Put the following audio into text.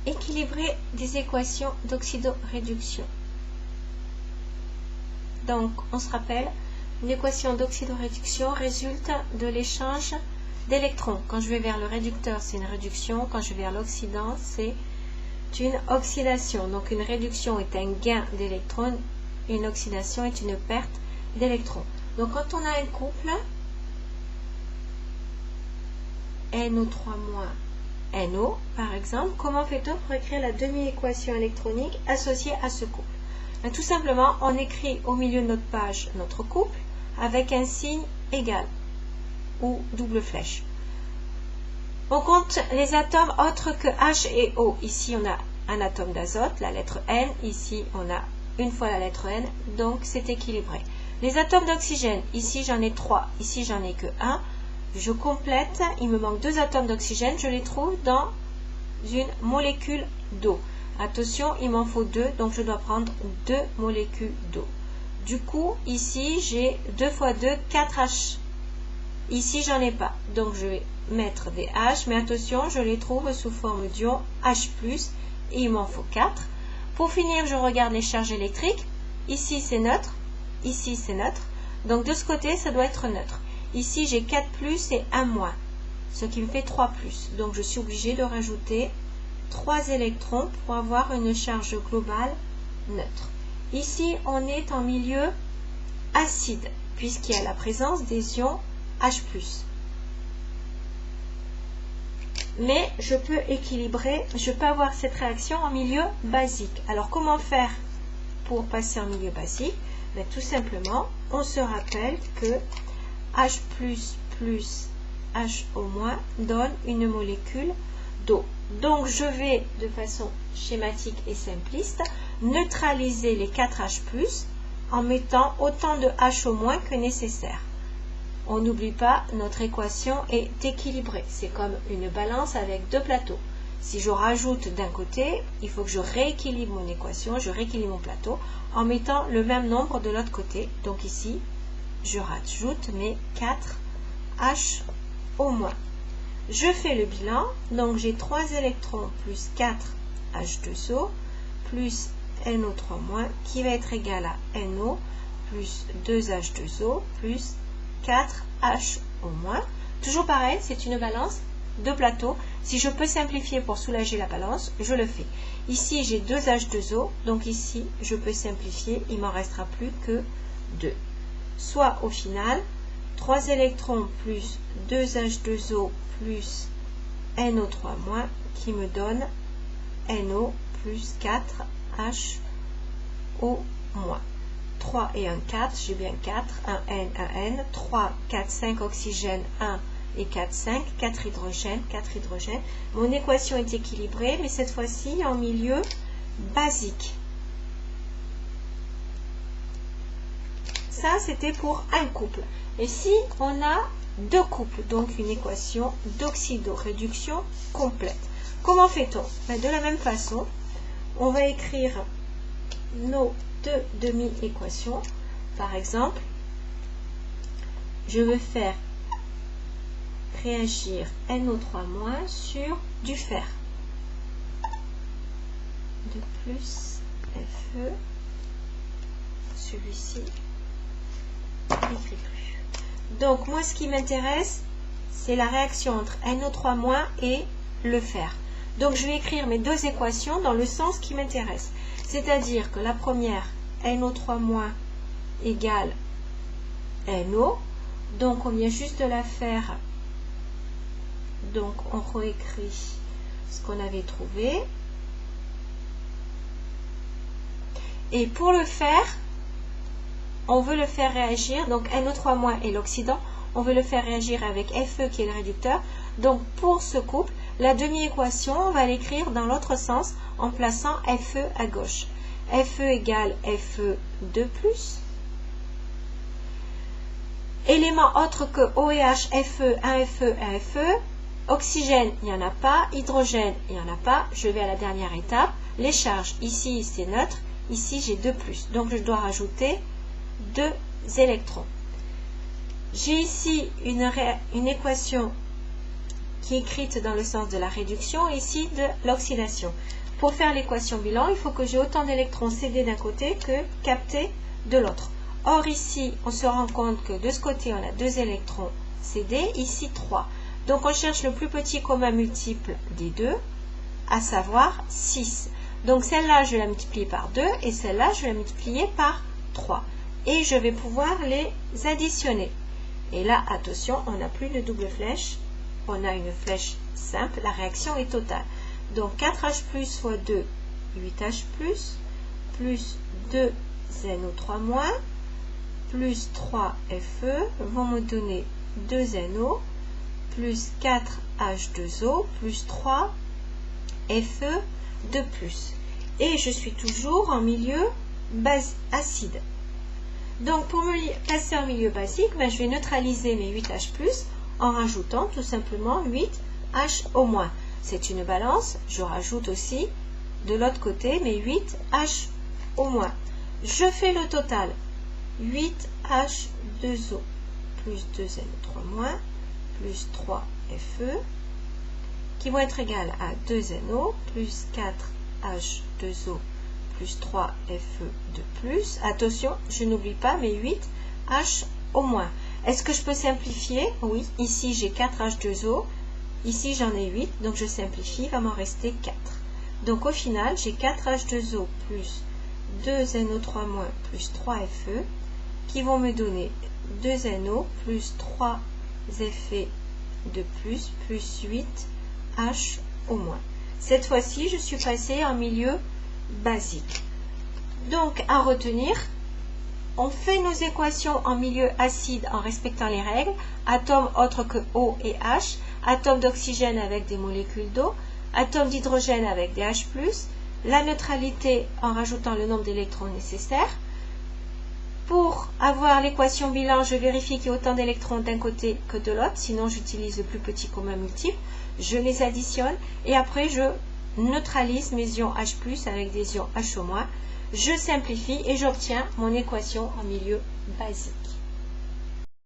équilibrer des équations d'oxydoréduction. Donc, on se rappelle, une équation d'oxydoréduction résulte de l'échange d'électrons. Quand je vais vers le réducteur, c'est une réduction. Quand je vais vers l'oxydant, c'est une oxydation. Donc, une réduction est un gain d'électrons. Une oxydation est une perte d'électrons. Donc, quand on a un couple, NO3- NO, par exemple, comment fait-on pour écrire la demi-équation électronique associée à ce couple? Ben, tout simplement, on écrit au milieu de notre page notre couple avec un signe égal ou double flèche. On compte les atomes autres que H et O. Ici, on a un atome d'azote, la lettre N. Ici, on a une fois la lettre N, donc c'est équilibré. Les atomes d'oxygène, ici j'en ai 3, ici j'en ai que 1. Je complète, il me manque 2 atomes d'oxygène, je les trouve dans une molécule d'eau. Attention, il m'en faut 2, donc je dois prendre 2 molécules d'eau. Du coup, ici, j'ai 2 fois 2, 4H. Ici, j'en ai pas, donc je vais mettre des H, mais attention, je les trouve sous forme d'ion H+, et il m'en faut 4. Pour finir, je regarde les charges électriques. Ici, c'est neutre, ici, c'est neutre. Donc, de ce côté, ça doit être neutre. Ici, j'ai 4+, et 1-, ce qui me fait 3+. Donc, je suis obligée de rajouter 3 électrons pour avoir une charge globale neutre. Ici, on est en milieu acide, puisqu'il y a la présence des ions H+. Mais je peux équilibrer, je peux avoir cette réaction en milieu basique. Alors, comment faire pour passer en milieu basique? Ben, tout simplement, on se rappelle que H++ plus HO- donne une molécule d'eau. Donc, je vais, de façon schématique et simpliste, neutraliser les 4H+, en mettant autant de HO- que nécessaire. On n'oublie pas, notre équation est équilibrée. C'est comme une balance avec 2 plateaux. Si je rajoute d'un côté, il faut que je rééquilibre mon équation, je rééquilibre mon plateau, en mettant le même nombre de l'autre côté. Donc ici, je rajoute mes 4H au moins. Je fais le bilan, donc j'ai 3 électrons plus 4 H2O plus NO3- qui va être égal à NO plus 2 H2O plus 4 H au moins. Toujours pareil, c'est une balance de plateau. Si je peux simplifier pour soulager la balance, je le fais. Ici, j'ai 2 H2O, donc ici, je peux simplifier, il m'en restera plus que 2. Soit au final, 3 électrons plus 2 H2O plus NO3- qui me donne NO plus 4 HO-. 3 et 1, 4, j'ai bien 4, 1 N, 1 N, 3, 4, 5 oxygène, 1 et 4, 5, 4 hydrogènes, 4 hydrogènes. Mon équation est équilibrée, mais cette fois-ci en milieu basique. Ça, c'était pour un couple. Et si on a 2 couples, donc une équation d'oxydoréduction complète. Comment fait-on? Ben, de la même façon, on va écrire nos 2 demi-équations. Par exemple, je veux faire réagir NO3- sur du fer. De plus Fe, celui-ci n'écrit plus. Donc, moi, ce qui m'intéresse, c'est la réaction entre NO3- et le fer. Donc, je vais écrire mes 2 équations dans le sens qui m'intéresse. C'est-à-dire que la première, NO3- égale NO. Donc, on vient juste de la faire. Donc, on réécrit ce qu'on avait trouvé. Et pour le fer, on veut le faire réagir. Donc, NO3- est l'oxydant. On veut le faire réagir avec Fe qui est le réducteur. Donc, pour ce couple, la demi-équation, on va l'écrire dans l'autre sens en plaçant Fe à gauche. Fe égale Fe2+. Éléments autres que OH, Fe, 1Fe, 1Fe. Oxygène, il n'y en a pas. Hydrogène, il n'y en a pas. Je vais à la dernière étape. Les charges, ici c'est neutre. Ici j'ai 2+. Donc je dois rajouter 2 électrons. J'ai ici une équation qui est écrite dans le sens de la réduction, et ici de l'oxydation. Pour faire l'équation bilan, il faut que j'ai autant d'électrons cédés d'un côté que captés de l'autre. Or ici, on se rend compte que de ce côté, on a 2 électrons cédés, ici 3. Donc on cherche le plus petit commun multiple des deux, à savoir 6. Donc celle-là, je vais la multiplier par 2 et celle-là, je vais la multiplier par 3. Et je vais pouvoir les additionner. Et là, attention, on n'a plus de double flèche, on a une flèche simple, la réaction est totale. Donc 4H plus fois 2, 8H plus 2 NO3-, plus 3 Fe vont me donner 2 NO, plus 4H2O, plus 3 Fe de plus. Et je suis toujours en milieu acide. Donc pour me passer en milieu basique, ben, je vais neutraliser mes 8H+, en rajoutant tout simplement 8H au moins. C'est une balance, je rajoute aussi de l'autre côté mes 8H au moins. Je fais le total. 8H2O plus 2NO3-, plus 3 Fe, qui vont être égales à 2NO plus 4H2O plus 3 Fe de plus. Attention, je n'oublie pas mes 8H au moins. Est-ce que je peux simplifier? Oui, ici j'ai 4H2O, ici j'en ai 8, donc je simplifie, il va m'en rester 4. Donc au final, j'ai 4H2O plus 2NO3- plus 3 Fe, qui vont me donner 2NO plus 3 Fe de plus 8H au moins. Cette fois-ci, je suis passée en milieu basique. Donc, à retenir, on fait nos équations en milieu acide en respectant les règles, atomes autres que O et H, atomes d'oxygène avec des molécules d'eau, atomes d'hydrogène avec des H+, la neutralité en rajoutant le nombre d'électrons nécessaires. Pour avoir l'équation bilan, je vérifie qu'il y a autant d'électrons d'un côté que de l'autre, sinon j'utilise le plus petit commun multiple, je les additionne et après je neutralise mes ions H+, avec des ions H-, je simplifie et j'obtiens mon équation en milieu basique.